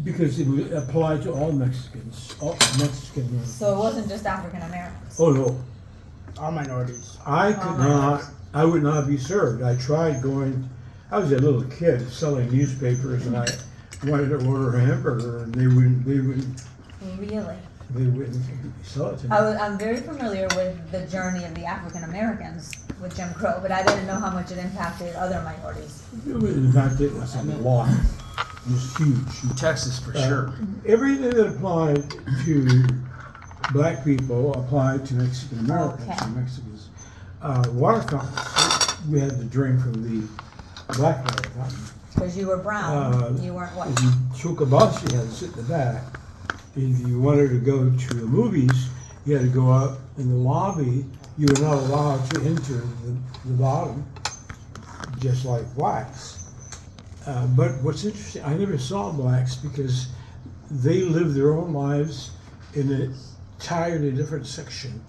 Because it would apply to all Mexicans, all Mexican Americans. So it wasn't just African Americans. Oh, no. All minorities. I could not, I would not be served. I tried going, I was a little kid selling newspapers and I wanted to order a hamburger and they wouldn't Really? sell it to me. I'm very familiar with the journey of the African Americans with Jim Crow, but I didn't know how much it impacted other minorities. In fact, it was a lot. It was huge. In Texas, for sure. Everything that applied to black people applied to Mexican Americans Okay. and Mexicans. Water fountains, we had to drink from the black water fountain. Because you were brown, you weren't white. If you took a bus, you had to sit in the back. If you wanted to go to the movies, you had to go out in the lobby. You were not allowed to enter the bottom, just like blacks. But what's interesting, I never saw blacks because they lived their own lives in an entirely different section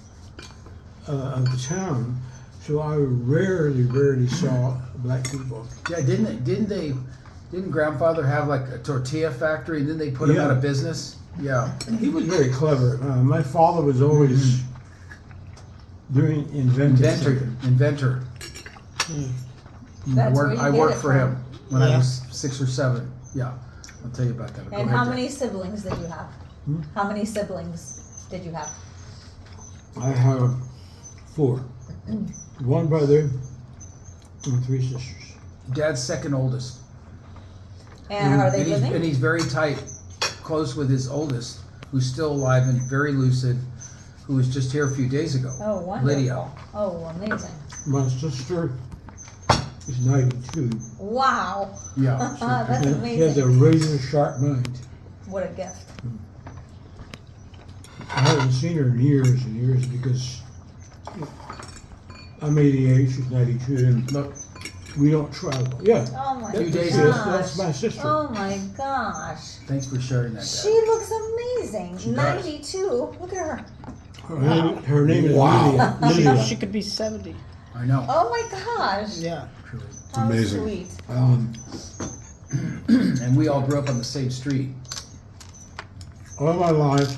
of the town. So I rarely saw black people. Yeah, didn't grandfather have like a tortilla factory and then they put him out of business? Yeah. He was very clever. My father was always doing Inventor. That's where you I get worked it for from. him when I was 6 or 7. Yeah, I'll tell you about that. Go And ahead, how Dad. many siblings did you have? How many siblings did you have? I have 4. 1 brother and 3 sisters. Dad's second oldest. And are they and living? he's very tight, close with his oldest, who's still alive and very lucid, who was just here a few days ago. Oh, wonderful. Lydia. Oh, amazing. My sister is 92. Wow. Yeah. That's And he has a amazing. razor sharp mind. What a gift. I haven't seen her in years and years because I'm 88, she's 92, and Look, we don't travel. Yeah. Oh my Few days gosh. ago. That's my sister. Oh my gosh. thanks for sharing that, Dad. She looks amazing. She does. 92. Look at her. Her name is Wow. Lydia. She could be 70. I know. Oh my gosh. Yeah. How amazing. sweet. And we all grew up on the same street. All my life,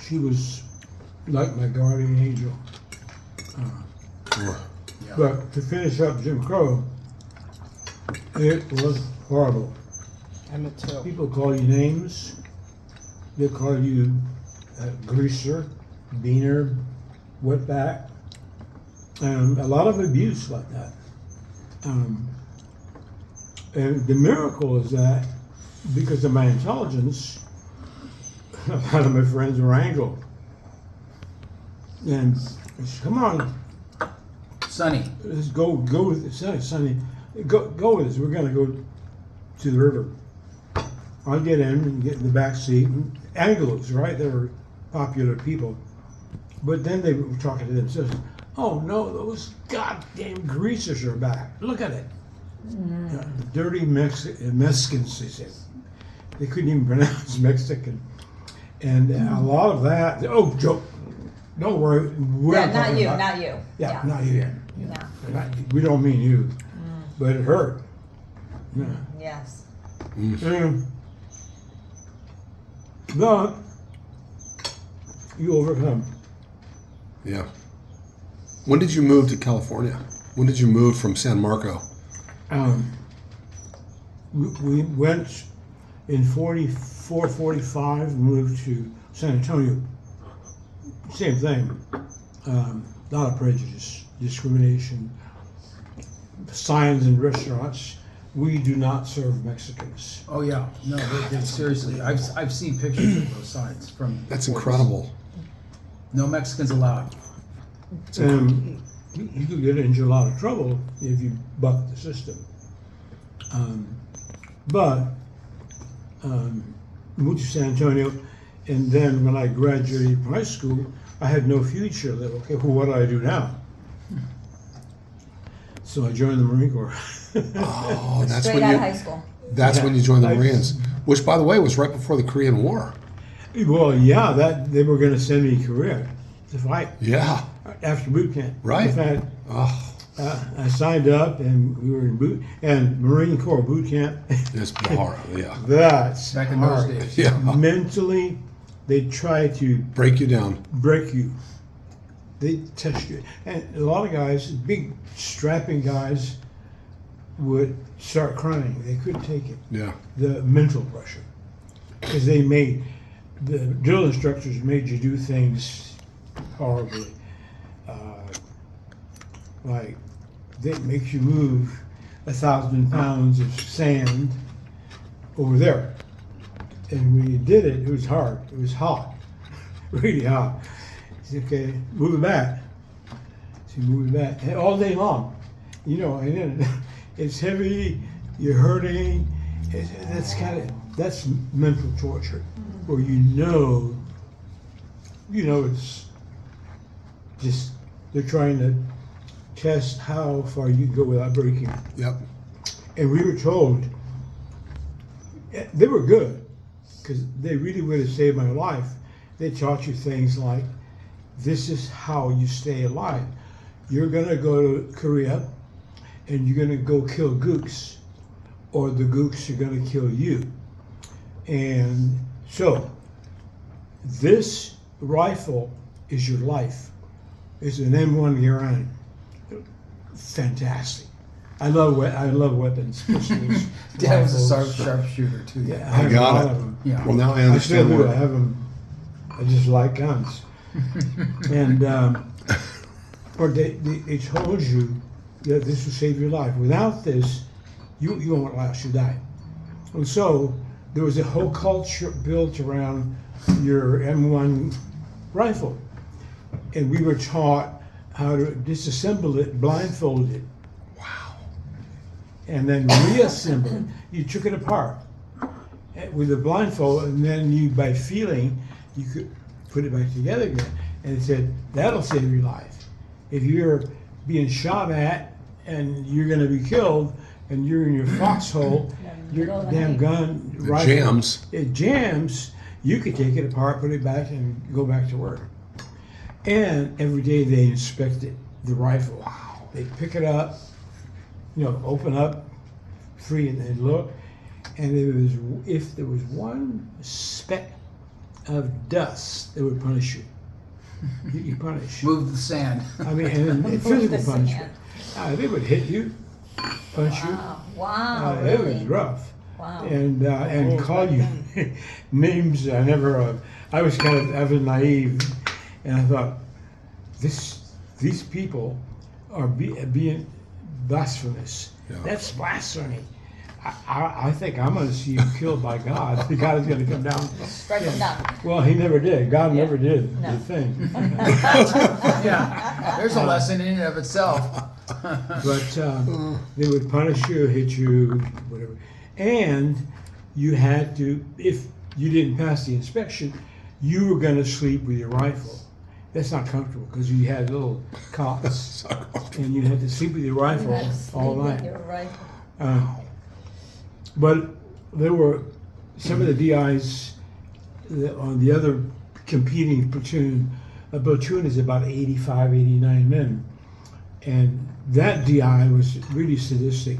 she was like my guardian angel. Yeah. But to finish up Jim Crow, it was horrible. Emmett Till. People call you names. They call you greaser, beaner, wetback, and a lot of abuse like that. And the miracle is that because of my intelligence, a lot of my friends were Anglo. And I said, come on, Sonny. let's go with it. Sonny, go with us. We're gonna go to the river. I'll get in and get in the back seat. And Anglos, right? They were popular people. But then they were talking to themselves. Oh no, those goddamn greasers are back. Look at it. The dirty Mexicans, they said. They couldn't even pronounce Mexican. And a lot of that, oh, Joe, don't worry. We're Yeah, not talking you, about- not you. Yeah, not you. Yeah. We don't mean you. But it hurt. Yeah. Yes. But you overcome. Yeah. When did you move to California? When did you move from San Marco? We went in 44, 45, moved to San Antonio. Same thing. A lot of prejudice, discrimination, signs in restaurants. We do not serve Mexicans. Oh yeah. No, seriously. I've seen pictures of those signs from. That's incredible. No Mexicans allowed. And you could get into a lot of trouble if you buck the system. But moved to San Antonio, and then when I graduated from high school, I had no future. Okay, well, what do I do now? So I joined the Marine Corps. Oh, that's Straight when out you. of high school. That's when you joined the I- Marines, which, by the way, was right before the Korean War. Well, yeah, that they were going to send me to Korea to fight Yeah. after boot camp. Right. In fact, Oh, I signed up, and we were in Marine Corps boot camp. It's hard. Yeah. That's Back in hard. those days. Yeah. Mentally, they try to Break you down. break you. They test you, and a lot of guys, big strapping guys, would start crying. They couldn't take it. Yeah. The mental pressure, because the drill instructors made you do things horribly, like that makes you move 1,000 pounds of sand over there, and when you did it, it was hard. It was hot, really hot. He said, okay, move it back. So you move it back and all day long, and then it's heavy. You're hurting. That's mental torture, where it's just they're trying to test how far you can go without breaking. Yep. And we were told they were good, because they really would have saved my life. They taught you things like, this is how you stay alive. You're gonna go to Korea, and you're gonna go kill gooks, or the gooks are gonna kill you. And so, this rifle is your life. It's an M1 Garand. Fantastic. I love weapons, pistols. Dad was a rifles. sharpshooter too. Yeah, I have got a lot it. of them. Yeah. Well, now I I still understand do. I more. have them. I just like guns. And or they told you that this will save your life. Without this, you won't last. You die. And so there was a whole culture built around your M1 rifle, and we were taught how to disassemble it blindfolded. Wow. And then reassemble it. You took it apart with a blindfold, and then you, by feeling, you could put it back together again. And it said, that'll save your life. If you're being shot at and you're going to be killed, and you're in your foxhole, your damn gun It rifle, jams. it jams, you could take it apart, put it back, and go back to work. And every day they inspected the rifle. Wow. They pick it up, open up, free, and they look. And if there was one speck of dust, they would punish you. You punish. Move the sand. I mean, and Move physical the punishment. They would hit you, punch you. Wow, It really? was rough. Wow. And call you names I never. I was naive, and I thought, these people are being blasphemous. Yeah. That's blasphemy. I think I'm going to see you killed by God. God is going to come down. Strike them down. Well, he never did. God never did No. the thing. Yeah. There's a lesson in and of itself. But they would punish you, hit you, whatever. And you had to, if you didn't pass the inspection, you were going to sleep with your rifle. That's not comfortable, because you had little cots, and you had to sleep with your You rifle had to sleep all with night. your rifle. But there were some of the DIs on the other competing platoon. A platoon is about 85, 89 men. And that DI was really sadistic.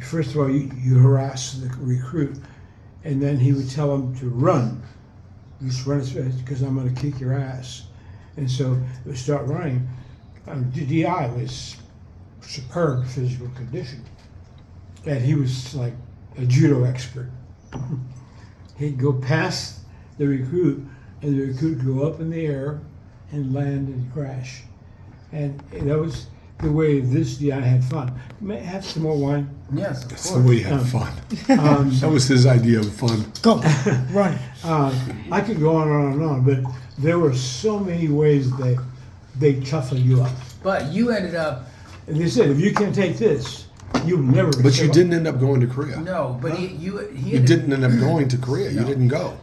First of all, you harass the recruit, and then he would tell him to run. Just run as fast, because I'm going to kick your ass. And so they would start running. The DI was superb physical condition. And he was like a judo expert. He'd go past the recruit, and the recruit would go up in the air and land and crash. And that was the way this DI had fun. May I have some more wine? Yes, of That's course. the way you had fun. That was his idea of fun. Go, run. I could go on and on, but there were so many ways they toughen you up. But you ended up, And they said, if you can't take this, you'll never. But you didn't end up going to Korea. no, but he You didn't end up going to Korea. You didn't go.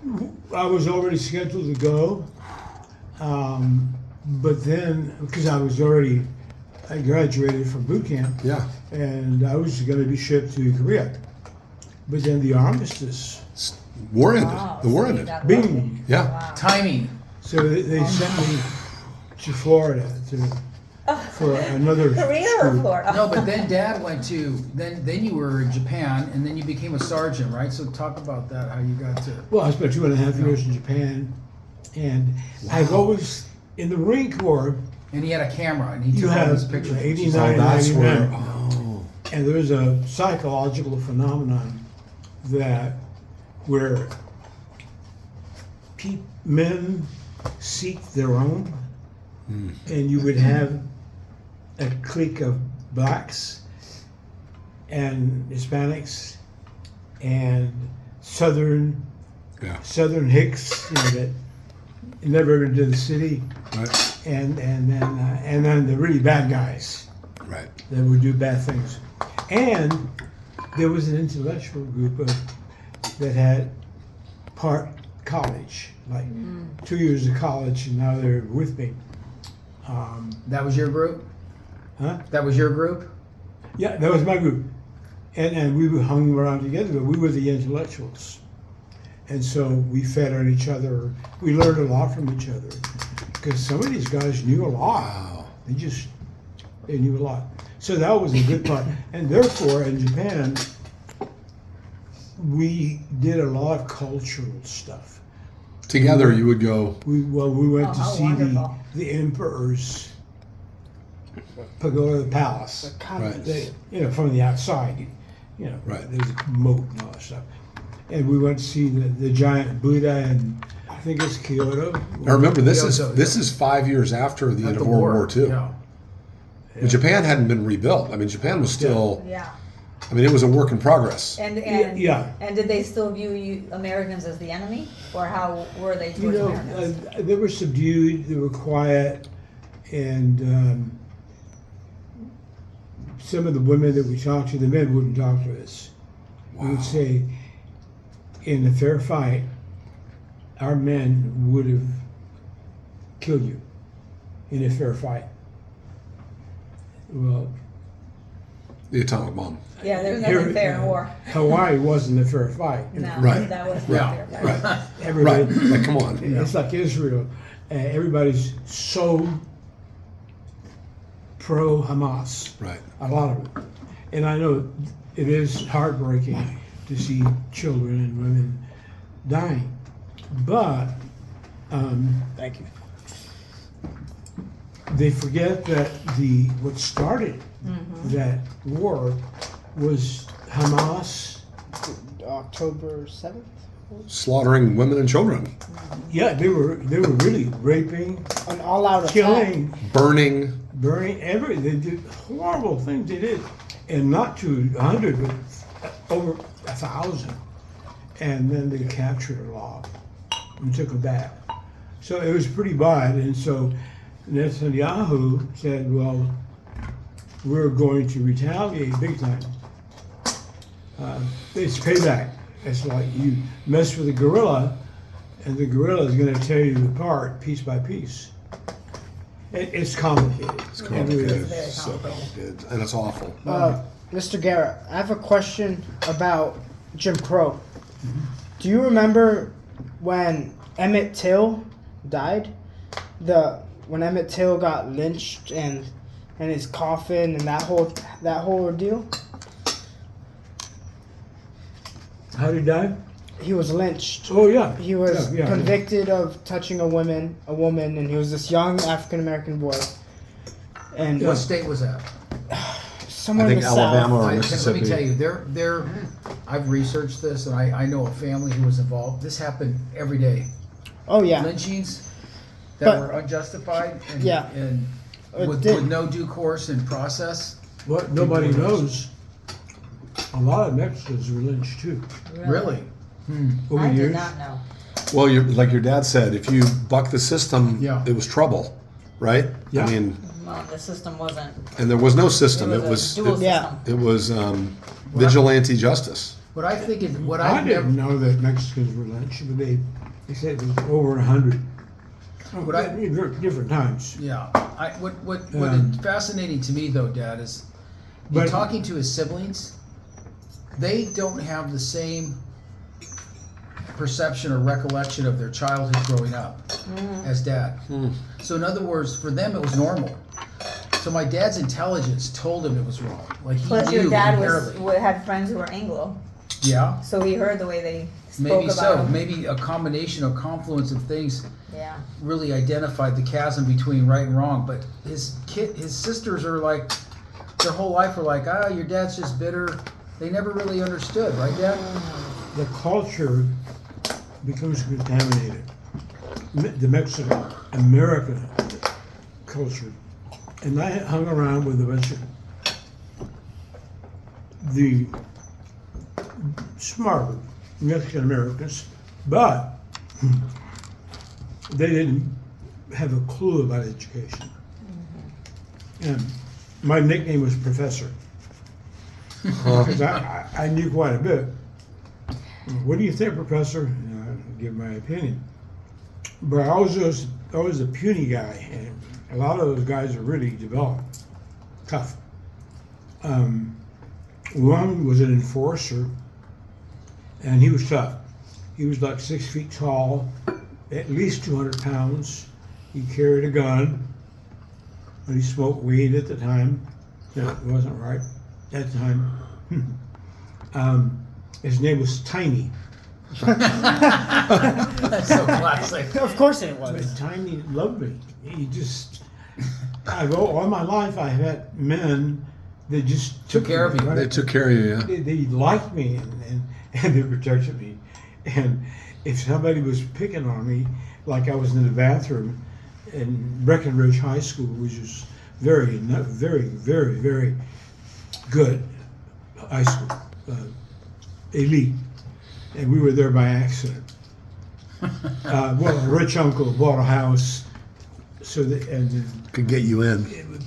I was already scheduled to go, but then because I graduated from boot camp, Yeah. and I was going to be shipped to Korea. But then the armistice, War ended. Wow, The war so you ended. got Bing. lucky. Yeah. Wow. Timing. so they sent me to Florida to for another Korea or school. Florida? No, but then Dad went to then you were in Japan, and then you became a sergeant, right? So talk about that. How you got to? Well, I spent 2.5 years in Japan, and I've always, in the Marine Corps, And he had a camera, and he you took all have these pictures. 89, that's 99, where. Oh, and there's a psychological phenomenon where men seek their own, and you would have a clique of blacks and Hispanics and Southern yeah. Hicks, that never into the city, Right. and then the really bad guys Right. that would do bad things. And there was an intellectual group that had part college, like 2 years of college, and now they're with me. That was your group. Huh? That was your group. Yeah, that was my group. And we hung around together, but we were the intellectuals. And so we fed on each other. We learned a lot from each other. Because some of these guys knew a lot. Wow. They knew a lot. So that was a good part. And therefore, in Japan, we did a lot of cultural stuff. Together, you would go. We went Oh, to how see wonderful. the emperor's pagoda, the palace. The comments. From the outside, Right. there's a moat and all that stuff. And we went to see the giant Buddha, and I think it's Kyoto. Now remember, this Kyoto, is 5 years after the end At of the World War II. Yeah. And Japan hadn't been rebuilt. I mean, Japan was still. Yeah. I mean, it was a work in progress. And Yeah. and did they still view you Americans as the enemy, or how were they towards Americans? They were subdued, they were quiet, and some of the women that we talked to, the men wouldn't talk to us. We Wow. would say, in a fair fight, our men would have killed you in a fair fight. Well, The atomic bomb. Yeah, there's here- nothing fair in war. Hawaii wasn't a fair fight. No, Right. that was Yeah. not fair. Right. Right. Everybody, Right. Like, come on. It's like Israel. Everybody's so pro Hamas. Right. A lot of it. And I know it is heartbreaking to see children and women dying. But Thank you. they forget that what started that war was Hamas. October 7th? Slaughtering women and children, Yeah, they were really raping, An all-out attack. killing, burning. burning, they did horrible things they did. And not to 100, but over 1,000. And then they captured a lot and took them back. So it was pretty bad. And so Netanyahu said, well, we're going to retaliate big time. It's payback. It's like you mess with a gorilla, and the gorilla is going to tear you apart piece by piece. It's complicated. It's complicated. It's very So complicated. complicated. And it's awful. Mr. Guerra, I have a question about Jim Crow. Do you remember when Emmett Till died? When Emmett Till got lynched and his coffin and that whole ordeal? How did he die? He was lynched. Oh, yeah. He was Yeah. convicted of touching a woman, and he was this young African American boy. And What state was that? somewhere I think in the Alabama South. or Let Mississippi. me tell you, I've researched this, and I know a family who was involved. This happened every day. Oh yeah. Lynchings that But- were unjustified and, Yeah. and It with did. no due course and process. What nobody knows, a lot of Mexicans were lynched too. Really? Over I the did years. not know. Well, like your dad said, if you buck the system, Yeah. it was trouble, right? Yeah. I mean, Well, the system wasn't. and there was no system. It It was a dual Yeah. system. it was vigilante justice. What I think is what I I've never. didn't know that Mexicans were lynched, but they said it was over 100. What I- Different times. Yeah. What Um, is fascinating to me though, Dad, is in But- talking to his siblings, they don't have the same perception or recollection of their childhood growing up as Dad. So in other words, for them it was normal. So my dad's intelligence told him it was wrong. Like he Plus, knew your dad inherently. had friends who were Anglo, Yeah, so he heard the way they spoke maybe about so. him. Maybe a combination, a confluence of things Yeah. really identified the chasm between right and wrong. But his sisters are like, their whole life were like, your dad's just bitter. They never really understood, right, Dad? The culture becomes contaminated. The Mexican American culture, and I hung around with a bunch of the smarter Mexican Americans, but they didn't have a clue about education. And my nickname was Professor, because I knew quite a bit. What do you think, Professor? I give my opinion. But I was always a puny guy, and a lot of those guys are really developed, tough. One was an enforcer, and he was tough. He was like 6 feet tall, at least 200 pounds. He carried a gun, and he smoked weed at the time. No, it wasn't right at the time. His name was Tiny. That's so classic. Of course it But was. Tiny loved me. He just, all my life I've had men that just Took care of me, you. right? They took care of you, yeah. They liked me and they protected me. And if somebody was picking on me, like I was in the bathroom in Breckenridge High School, which is very, very good high school, elite, and we were there by accident. Well, a rich uncle bought a house, so that and then Could get you in.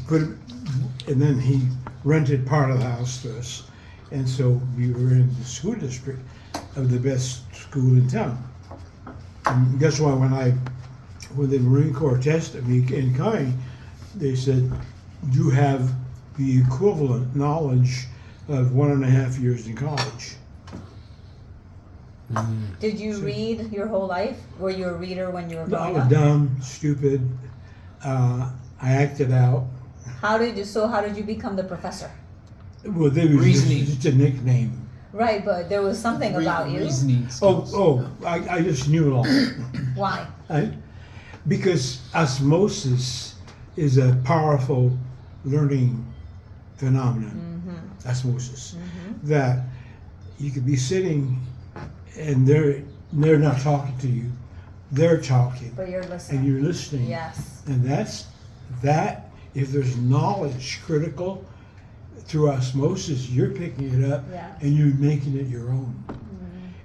and then he rented part of the house to us, and so we were in the school district of the best school in town. And that's why when the Marine Corps tested me in kind, they said, you have the equivalent knowledge of 1.5 years in college. Did you read your whole life? Were you a reader when you were I growing was up? dumb, stupid. I acted out. How did you become the professor? Well, they was Reasoning. just a nickname. Right, but there was something about you. Reasoning skills. I just knew a lot. Why? Because osmosis is a powerful learning phenomenon. Osmosis. That you could be sitting and they're not talking to you, they're talking, But you're listening. and you're listening. Yes. And that if there's knowledge critical through osmosis, you're picking it up Yeah. and you're making it your own.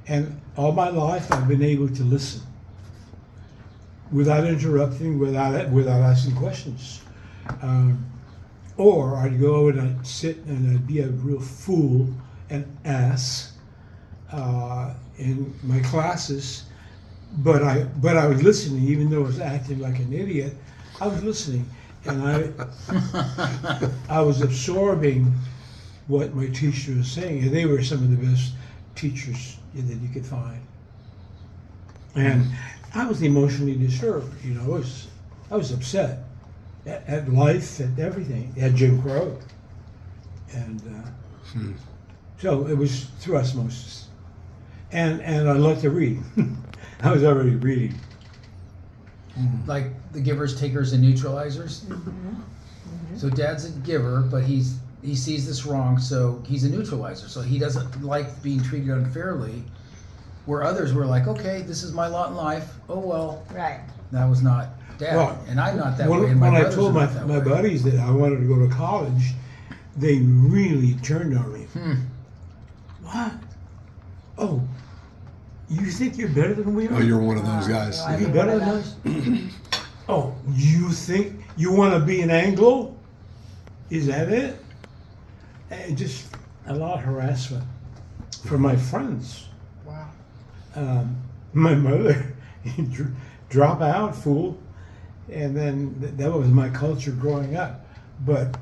And all my life I've been able to listen without interrupting, without asking questions. Or I'd go and I'd sit and I'd be a real fool and ass in my classes, but I was listening, even though I was acting like an idiot. I was listening, and I was absorbing what my teacher was saying, and they were some of the best teachers that you could find. And I was emotionally disturbed. I was upset at life, at everything, at Jim Crow, and so it was through osmosis. And I like to read. I was already reading. Like the givers, takers, and neutralizers. So Dad's a giver, but he sees this wrong, so he's a neutralizer. So he doesn't like being treated unfairly. Where others were like, okay, this is my lot in life. Oh well, Right. that was not Dad, Well, and I'm not that way. When And my I brothers told are my not that my way. buddies that I wanted to go to college, they really turned on me. What? Oh, you think you're better than we are? Oh, you're one of those guys. no, I You mean, better what than us? Oh, you think you want to be an Anglo? Is that it? And just a lot of harassment from my friends. Wow. My mother, drop out, fool. And then that was my culture growing up. But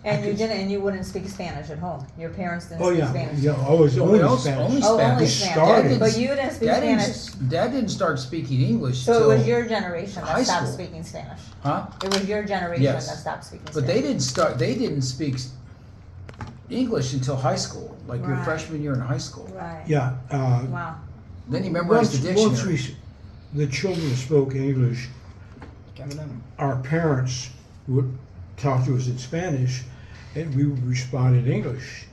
And you didn't, and you wouldn't speak Spanish at home. Your parents didn't Oh speak yeah, Spanish. yeah. Always Only Spanish. only Oh, only Spanish. Spanish. started. But you didn't speak Dad Spanish. Dad didn't start speaking English So till it was your generation high that stopped school. speaking Spanish. huh? It was your generation Yes. that stopped speaking But Spanish. they didn't start. They didn't speak English until high school, like your Right. freshman year in high school. Right. Yeah. Wow. Then you memorized the dictionary. The children spoke English, our parents would talk to us in Spanish, and we would respond in English.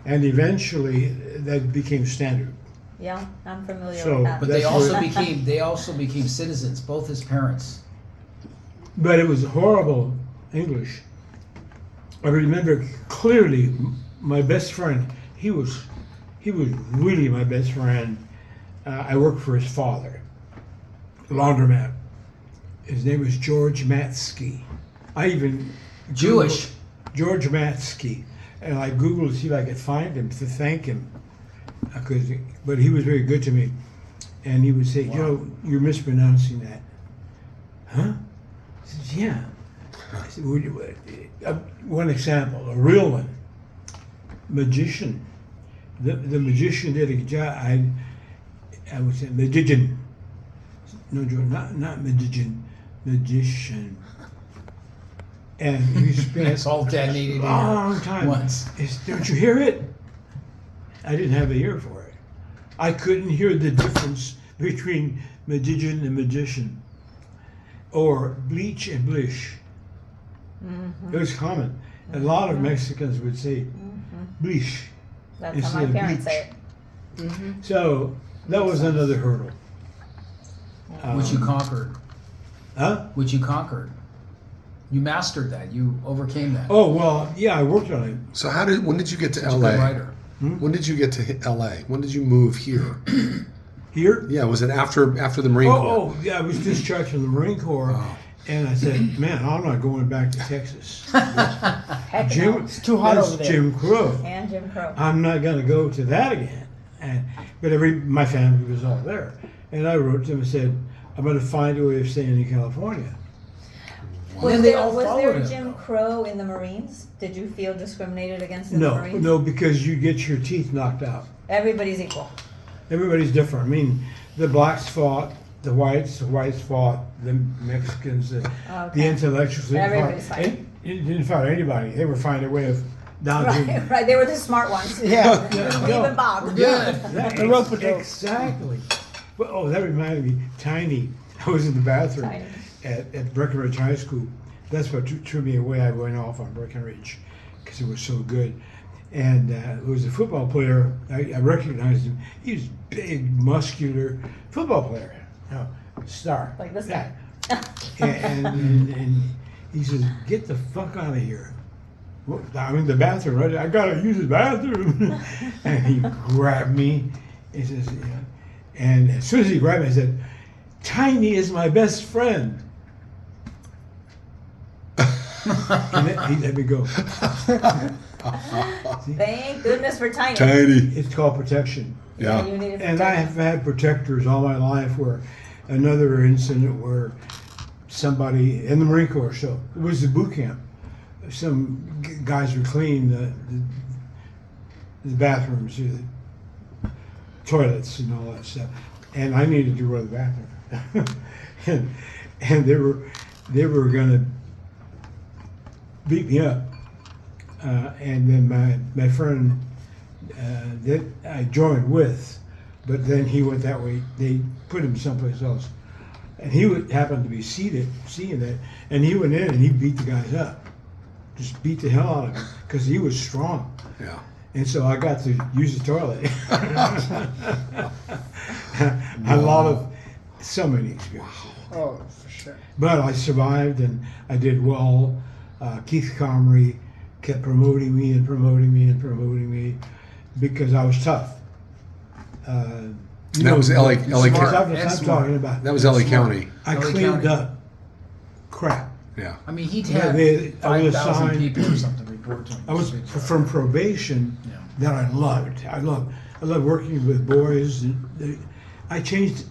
And eventually, that became standard. Yeah, I'm familiar So, with that. But they That's also where- became citizens. Both his parents. But it was horrible English. I remember clearly my best friend. He was really my best friend. I worked for his father, laundromat. His name was George Matsky. I even Jewish. George Matsky, and I Googled to see if I could find him to thank him. But he was very good to me, and he would say, "Joe, you're mispronouncing that." Huh? I said, "Yeah." I said, one example, a real one. Magician. The magician did a job. I would say magician. No, Joe, not magician. Magician. And he spent That's all Dad needed a to hear long time. once. Don't you hear it? I didn't have an ear for it. I couldn't hear the difference between magician and magician, or bleach and blish. Mm-hmm. It was common. A lot of Mexicans would say bleach. That's Instead how my of parents bleach. say it. So that was another hurdle. Which you conquered. Huh? Which you conquered. You mastered that. You overcame that. Oh well, yeah, I worked on it. So when did you get to Such a LA? good writer. When did you get to LA? When did you move here? Here? Yeah, was it after the Marine Corps? Oh, yeah, I was discharged from the Marine Corps, Oh. and I said, man, I'm not going back to Texas. Heck Jim, no. It's too hot that's over there. Jim Crow. And Jim Crow. I'm not going to go to that again. But my family was all there. And I wrote to them and said, I'm going to find a way of staying in California. And then they all Was followed there him, Jim though. Crow in the Marines? Did you feel discriminated against in the No, Marines? no, because you get your teeth knocked out. Everybody's equal. Everybody's different. I mean, the blacks fought, the whites fought, the Mexicans, the Okay. intellectuals. They Everybody's fought. fighting. It didn't fight anybody. They were finding a way of dodging. Right, right. They were the smart ones. Yeah. Even Bob. Yeah. Exactly. The rope-a-dope. Exactly. Well, oh, that reminded me. Tiny. I was in the bathroom Tiny. at Breckenridge High School. That's what threw me away. I went off on Breckenridge because it was so good. And it was a football player. I recognized him. He was big, muscular football player. Star. Like this guy. And he says, "Get the fuck out of here." Well, I'm in the bathroom, right? I gotta use the bathroom. And he grabbed me. He says, yeah. And as soon as he grabbed me, I said, "Tiny is my best friend." He let me go. Thank goodness for Tiny. Tiny. It's called protection. Yeah. You needed And I have had protectors all my life. Where another incident where somebody in the Marine Corps, so it was the boot camp. Some guys were cleaning the bathrooms, the toilets, and all that stuff, and I needed to go to the bathroom, and they were gonna beat me up, and then my friend that I joined with, but then he went that way. They put him someplace else, and he happened to be seeing that, and he went in and he beat the guys up, just beat the hell out of him because he was strong. Yeah. And so I got to use the toilet. So many experiences. Oh, for sure. But I survived and I did well. Keith Comrie kept promoting me and promoting me and promoting me because I was tough. That was LA Smart. County. That's what I'm Smart. talking about. That was LA County. I LA cleaned County. up crap. Yeah. I mean, he'd Yeah, had I was 5,000 assigned- people or something report to him. I was from probation Yeah. that I loved. I love working with boys. I changed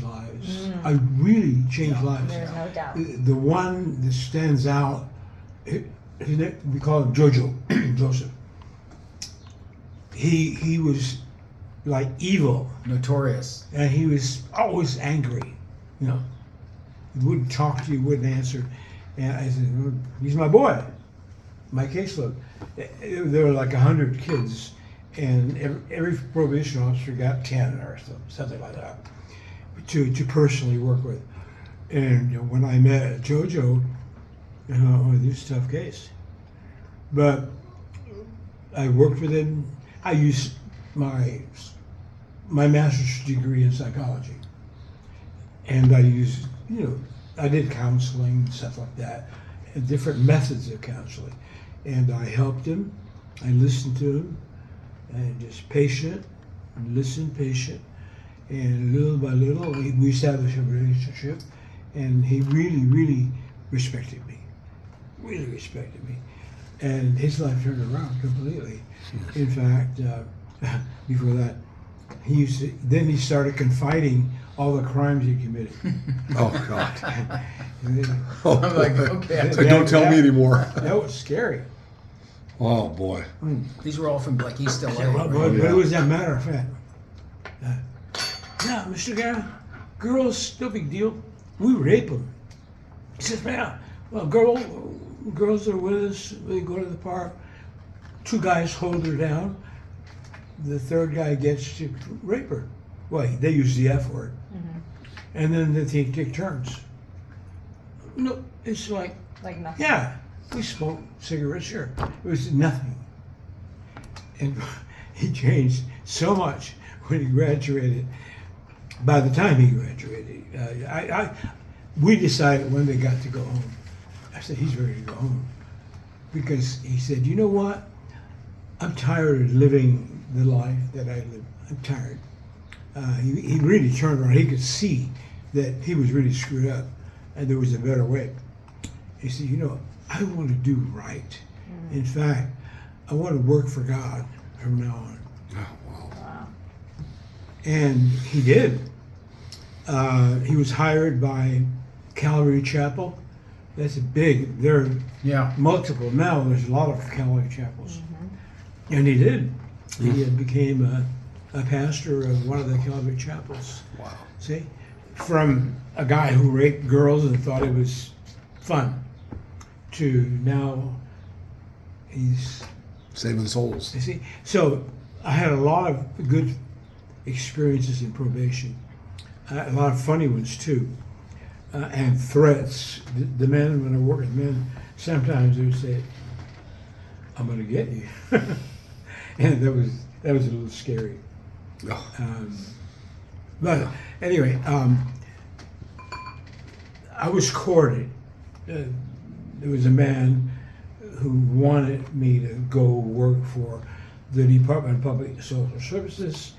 lives. I really changed lives. There's no doubt. The one that stands out, his name, we call him Jojo, Joseph. He was like evil, Notorious. and he was always angry. You know, he wouldn't talk to you, wouldn't answer. And I said, "Well, he's my boy, my caseload." There were like 100 kids, and every probation officer got 10 or something like that to personally work with. And when I met Jojo, this is a tough case. But I worked with him. I used my master's degree in psychology, and I used, I did counseling, stuff like that, and different methods of counseling. And I helped him. I listened to him, and just patient, and patient, and little by little, we established a relationship, and he really, really respected me. Really respected me. And his life turned around completely. In fact, before that, then he started confiding all the crimes he committed. Oh God. I'm like, okay. So don't tell me anymore. That was scary. Oh boy. These were all from like East LA. But right? it was that matter of fact. Yeah, Mr. Guerra, girls, no big deal. We rape them. He says, man, well, girls are with us. We go to the park. 2 guys hold her down. The 3rd guy gets to rape her. Well, they use the F word. And then they take turns. No, it's like nothing. yeah, we smoked cigarettes, sure. It was nothing. And he changed so much when he graduated. By the time he graduated, we decided when they got to go home. I said, he's ready to go home. Because he said, you know what? I'm tired of living the life that I live. I'm tired. He really turned around. He could see that he was really screwed up and there was a better way. He said, I want to do right. In fact, I want to work for God from now on. Oh, Wow. And he did. He was hired by Calvary Chapel. That's a big, there are Yeah. multiple. Now there's a lot of Calvary Chapels. And he did. He became a pastor of one of the Calvary Chapels. wow. See? From a guy who raped girls and thought it was fun to now he's, Saving souls. you see? So I had a lot of good experiences in probation, a lot of funny ones too, and threats. The men, when I work with men, sometimes they would say, I'm going to get you. And that was a little scary. Oh. But anyway, I was courted. There was a man who wanted me to go work for the Department of Public Social Services,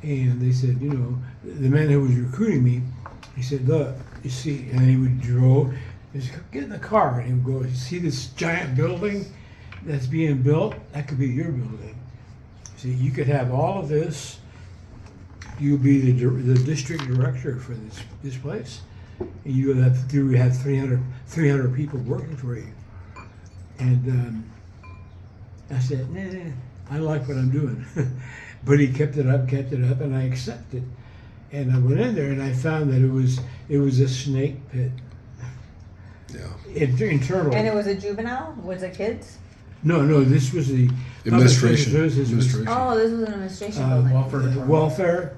and they said, the man who was recruiting me, he said, look, you see, and he would drove, he said, get in the car, and he would go, you see this giant building that's being built? That could be your building. See, you could have all of this. You'll be the district director for this place. And you have 300 people working for you. And I said, nah, I like what I'm doing. But he kept it up, and I accepted. And I went in there and I found that it was a snake pit. Yeah. Internal. And it was a juvenile? Was it kids? No, this was the Administration. Public Services was, Administration. Oh, this was an administration building. Welfare department. welfare,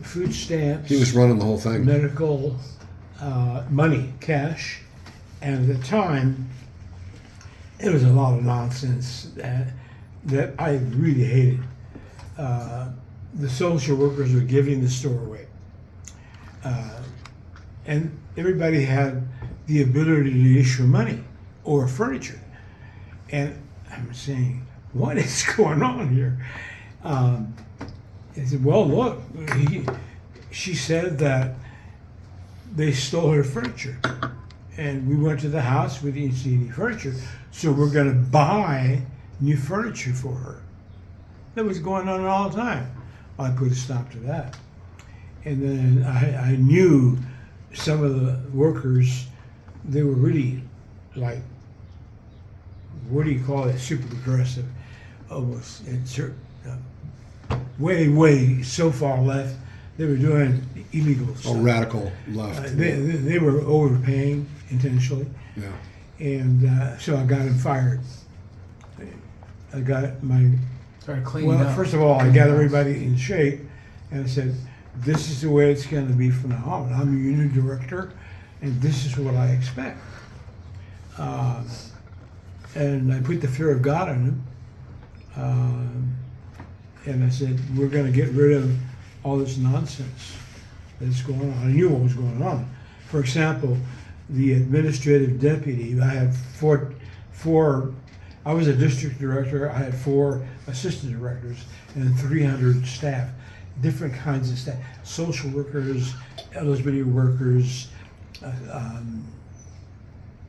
food stamps. He was running the whole thing. Medical, money, cash, and at the time, it was a lot of nonsense that I really hated. The social workers were giving the store away, and everybody had the ability to issue money or furniture, and I'm saying, what is going on here? I said, well, look, she said that they stole her furniture. And we went to the house, we didn't see any furniture, so we're going to buy new furniture for her. That was going on all the time. I put a stop to that. And then I knew some of the workers, they were really like what do you call it? Super progressive, almost. It's way so far left. They were doing illegal stuff. Oh, radical left. They were overpaying intentionally, Yeah. and so I got him fired. I got my Started cleaning up. first of all, I got everybody in shape, and I said, "This is the way it's going to be from now on. I'm a unit director, and this is what I expect." And I put the fear of God in him, and I said, "We're going to get rid of all this nonsense that's going on." I knew what was going on. For example, the administrative deputy. I had four. I was a district director. I had 4 assistant directors and 300 staff, different kinds of staff: social workers, eligibility workers,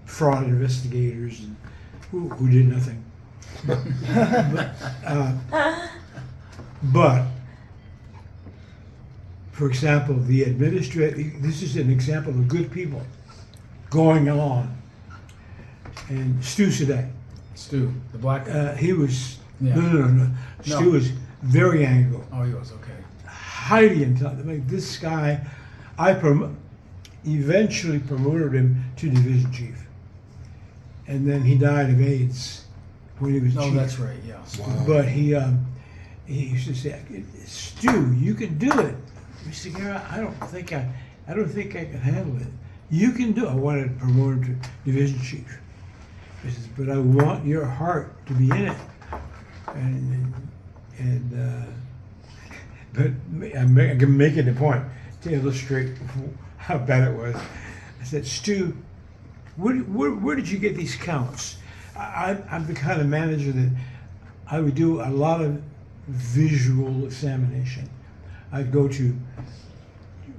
fraud investigators, and who did nothing. But for example, the administrative. This is an example of good people going on. And Stu Sadek. Stu, the black guy. He was Yeah. no. Stu was very angry, Oh, he was okay. highly intelligent. I mean, this guy, eventually promoted him to division chief, and then he died of AIDS when he was Oh, chief. that's right. Yeah. Wow. But he used to say, "Stu, you can do it." Mr. Guerra, I don't think I can handle it. You can do it. I wanted to promote him to division chief. He says, "But I want your heart to be in it." But I'm making the point to illustrate how bad it was. I said, "Stu, where did you get these counts?" I'm the kind of manager that I would do a lot of visual examination. I'd go to,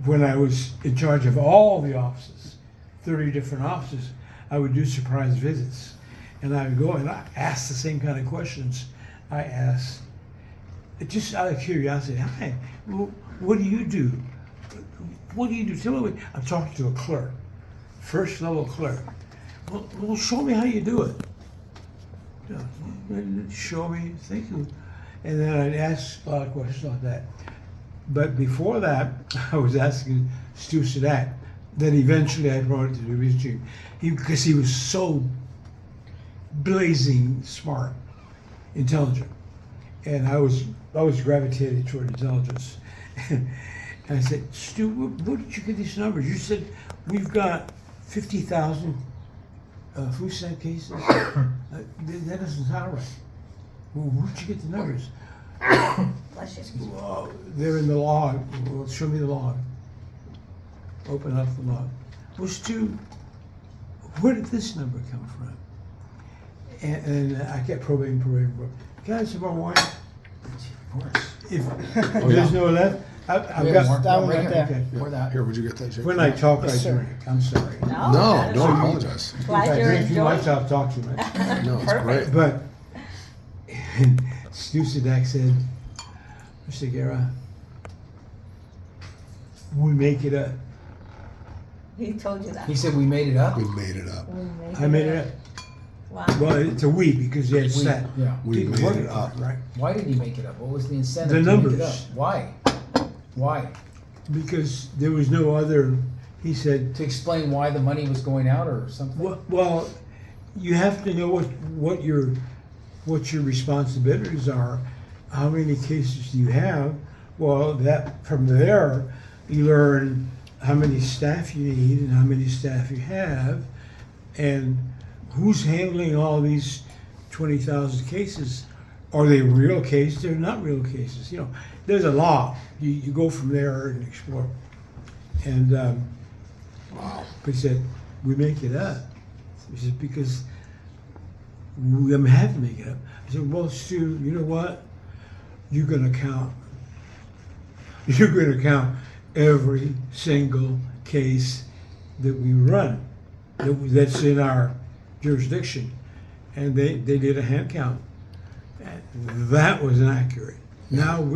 when I was in charge of all the offices, 30 different offices, I would do surprise visits. And I would go and I ask the same kind of questions I asked, just out of curiosity. "Hi, what do you do? What do you do? Tell me." I'm talking to a clerk, first level clerk. Well, show me how you do it." Yeah, "Show me, thank you." And then I'd ask a lot of questions like that. But before that, I was asking Stu Sadek. Then eventually I promoted to division chief, because he was so blazing smart, intelligent, and I was gravitated toward intelligence. And I said, "Stu, where did you get these numbers? You said we've got 50,000 flu stamp cases. That doesn't sound right. Well, where'd you get the numbers?" Bless you. "Well, they're in the log." "Well, show me the log." Open up the log. "Well, Stu, where did this number come from?" And I kept probing. "Guys, some more wine?" Of course. If Oh, there's yeah. no left, I've We have got. more. that one Right right here. there. Okay. Pour that. Here, would you get that, Jake? When I talk, I Yes, sir. drink. I'm sorry. No, No, not at don't all. apologize. If Glad I you're drink too much, enjoying. I'll talk too much. No, it's Perfect. great. But Stu Sadek said, "Mr. Guerra, we make it up." He told you that. He said we made it up. We made it up. I made it up. Wow. Well, it's a we, because he had We- sat. yeah. We People made working it on up. right? Why did he make it up? What was the incentive The to make it numbers. up? Why? Why? Because there was no other. He said, To explain why the money was going out or something? Well, you have to know what your responsibilities are. How many cases do you have? Well, that from there, you learn how many staff you need and how many staff you have, and who's handling all these 20,000 cases. Are they real cases? They're not real cases. You know, there's a lot. You go from there and explore. And Wow. but he said, "We make it up." He said, "Because we have to make it up." I said, "Well, Stu, you know what? You're going to count. You're going to count every single case that we run that's in our jurisdiction." And they did a hand count. And that was inaccurate. Now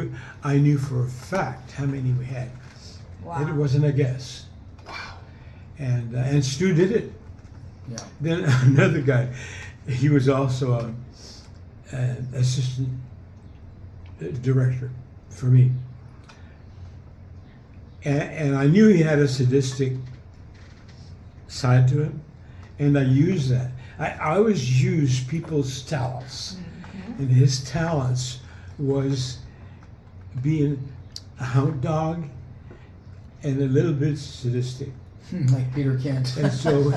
I knew for a fact how many we had. And it Wow. wasn't a guess. Wow. And Stu did it. Yeah. Then another guy, he was also an assistant director for me. And I knew he had a sadistic side to him, and I used that. I always use people's talents, and his talents was being a hound dog and a little bit sadistic. Like Peter Kent. And so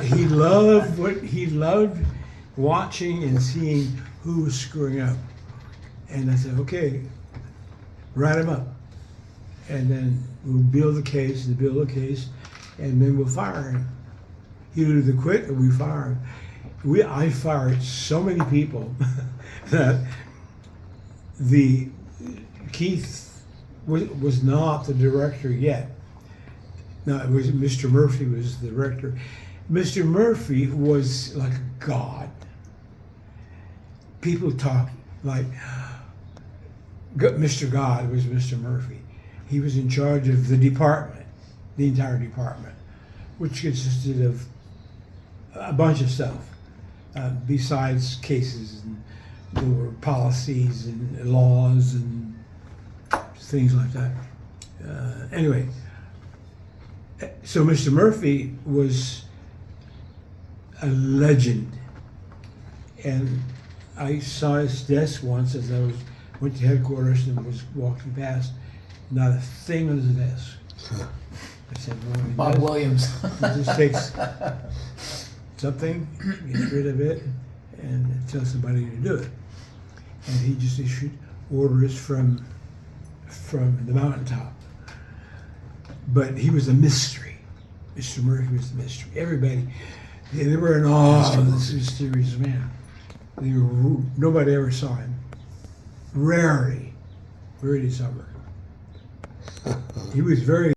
he loved watching and seeing who was screwing up. And I said, okay, write him up. And then we'll build the case, and then we'll fire him. Either they quit or we fire him. I fired so many people that Keith was not the director yet. No, it was Mr. Murphy was the director. Mr. Murphy was like a god. People talk like Mr. God was Mr. Murphy. He was in charge of the department, the entire department, which consisted of a bunch of stuff besides cases, and there were policies and laws and things like that. Anyway, so Mr. Murphy was a legend, and I saw his desk once as I went to headquarters and was walking past. Not a thing on his desk. I said, well, Bob Williams. he just takes something, gets rid of it, and tells somebody to do it. And he just issued orders from the mountaintop. But he was a mystery. Mr. Murphy was a mystery. Everybody, they were in awe of this mysterious man. Nobody ever saw him. Rarely saw him. He was very